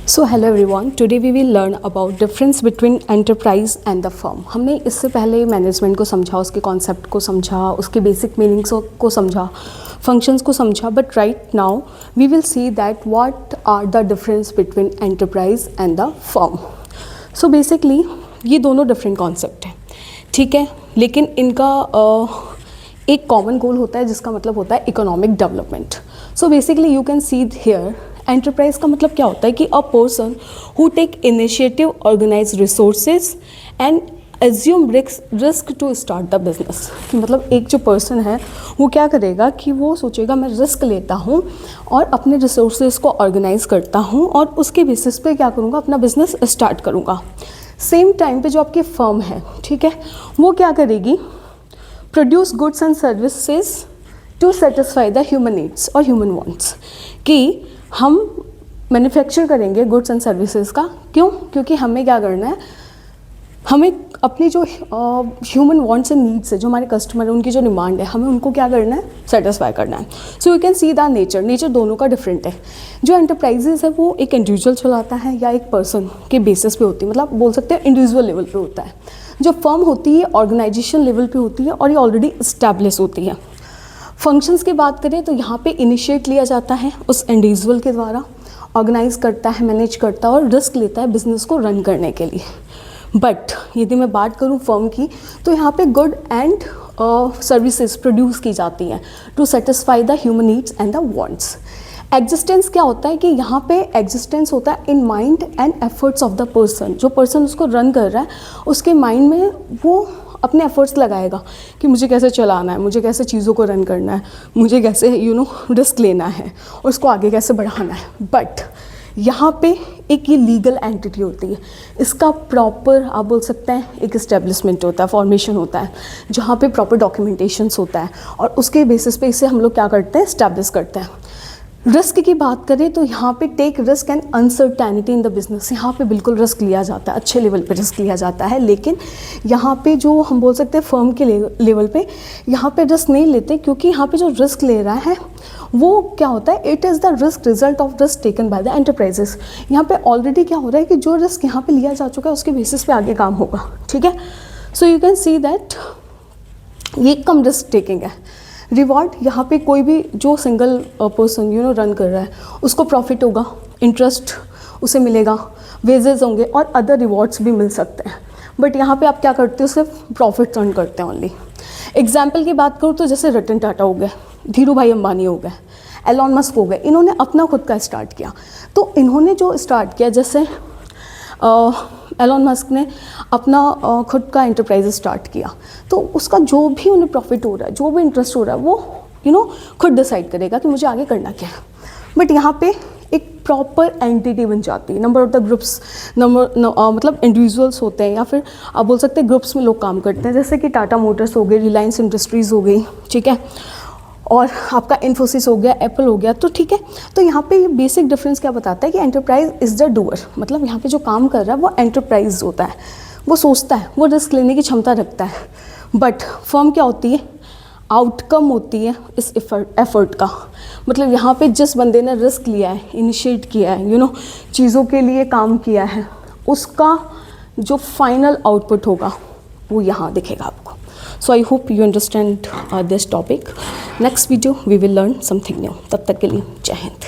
So hello everyone, today we will learn about difference between enterprise and the firm. हमने इससे पहले management को समझा, उसके कॉन्सेप्ट को समझा, उसके बेसिक मीनिंग्स को समझा, फंक्शंस को समझा, but right now we will see that what are the difference between enterprise and the firm. So basically ये दोनों डिफरेंट कॉन्सेप्ट हैं, ठीक है, लेकिन इनका एक कॉमन गोल होता है जिसका मतलब होता है economic development. So basically you can see here enterprise का मतलब क्या होता है कि a person who take initiative, organise resources and assume risk to start the business. मतलब एक जो पर्सन है वो क्या करेगा कि वो सोचेगा मैं रिस्क लेता हूँ और अपने रिसोर्सेज को ऑर्गेनाइज करता हूँ और उसके बेसिस पे क्या करूँगा, अपना बिजनेस स्टार्ट करूँगा। सेम टाइम पे जो आपकी फर्म है, ठीक है, वो क्या करेगी, produce goods and services to satisfy the human needs और ह्यूमन वांट्स। कि हम मैन्युफैक्चर करेंगे गुड्स एंड सर्विसेज का, क्यों? क्योंकि हमें क्या करना है, हमें अपनी जो ह्यूमन वांट्स एंड नीड्स है, जो हमारे कस्टमर है, उनकी जो डिमांड है, हमें उनको क्या करना है, सेटिस्फाई करना है। So you can see the nature दोनों का डिफरेंट है। जो एंटरप्राइजेज है वो एक इंडिविजुअल चलाता है या एक पर्सन के बेसिस पे होती है, मतलब बोल सकते हैं इंडिविजुअल लेवल पे होता है। जो फर्म होती है ऑर्गेनाइजेशन लेवल पे होती है और ये ऑलरेडी इस्टेब्लिश होती है। फंक्शंस की बात करें तो यहाँ पे इनिशिएट लिया जाता है उस इंडिविजुअल के द्वारा, ऑर्गेनाइज करता है, मैनेज करता है और रिस्क लेता है बिजनेस को रन करने के लिए। बट यदि मैं बात करूँ फर्म की, तो यहाँ पे गुड एंड सर्विसेज प्रोड्यूस की जाती हैं to satisfy the human needs and the wants. Existence क्या होता है कि यहाँ पे एग्जिस्टेंस होता है in mind and efforts of the person. जो पर्सन उसको रन कर रहा है उसके माइंड में वो अपने एफर्ट्स लगाएगा कि मुझे कैसे चलाना है, मुझे कैसे चीज़ों को रन करना है, मुझे कैसे रिस्क लेना है और उसको आगे कैसे बढ़ाना है। बट यहाँ पे एक ये लीगल एंटिटी होती है, इसका प्रॉपर आप बोल सकते हैं एक इस्टेब्लिशमेंट होता है, फॉर्मेशन होता है, जहाँ पे प्रॉपर डॉक्यूमेंटेशंस होता है और उसके बेसिस पे इसे हम लोग क्या करते हैं, इस्टेब्लिश करते हैं। रिस्क की बात करें तो यहाँ पे take risk and uncertainty in the business. यहाँ पे बिल्कुल रिस्क लिया जाता है, अच्छे लेवल पे रिस्क लिया जाता है, लेकिन यहाँ पे जो हम बोल सकते हैं फर्म के लेवल पे यहाँ पे रिस्क नहीं लेते, क्योंकि यहाँ पे जो रिस्क ले रहा है वो क्या होता है, it is the risk result of risk taken by the enterprises. यहाँ पे ऑलरेडी क्या हो रहा है कि जो रिस्क यहाँ पे लिया जा चुका है उसके बेसिस पे आगे काम होगा, ठीक है। So you can see that ये कम रिस्क टेकिंग है। रिवॉर्ड, यहाँ पे कोई भी जो सिंगल पर्सन रन कर रहा है उसको प्रॉफिट होगा, इंटरेस्ट उसे मिलेगा, वेजेस होंगे और अदर रिवॉर्ड्स भी मिल सकते हैं। बट यहाँ पे आप क्या करते हो, सिर्फ प्रॉफिट अर्न करते हैं ओनली। एग्जाम्पल की बात करूँ तो जैसे रतन टाटा हो गए, धीरू भाई अंबानी हो गए, एलॉन मस्क हो गए, इन्होंने अपना खुद का स्टार्ट किया। तो इन्होंने जो स्टार्ट किया, जैसे एलॉन मस्क ने अपना खुद का एंटरप्राइज स्टार्ट किया, तो उसका जो भी उन्हें प्रॉफिट हो रहा है, जो भी इंटरेस्ट हो रहा है, वो खुद डिसाइड करेगा कि मुझे आगे करना क्या है। बट यहाँ पे एक प्रॉपर एंटिटी बन जाती है, नंबर ऑफ द ग्रुप्स, मतलब इंडिविजुअल्स होते हैं या फिर आप बोल सकते हैं ग्रुप्स में लोग काम करते हैं, जैसे कि टाटा मोटर्स हो गई, रिलायंस इंडस्ट्रीज़ हो गई, ठीक है, और आपका इन्फोसिस हो गया, एप्पल हो गया, तो ठीक है। तो यहाँ पे ये बेसिक डिफरेंस क्या बताता है कि एंटरप्राइज इज़ द डूअर, मतलब यहाँ पे जो काम कर रहा है वो एंटरप्राइज होता है, वो सोचता है, वो रिस्क लेने की क्षमता रखता है। बट फर्म क्या होती है, आउटकम होती है इस एफर्ट का। मतलब यहाँ पे जिस बंदे ने रिस्क लिया है, इनिशिएट किया है, चीज़ों के लिए काम किया है, उसका जो फाइनल आउटपुट होगा वो यहाँ दिखेगा आपको। So I hope you understand this topic. Next video we will learn something new. तब तक के लिए जय हिंद।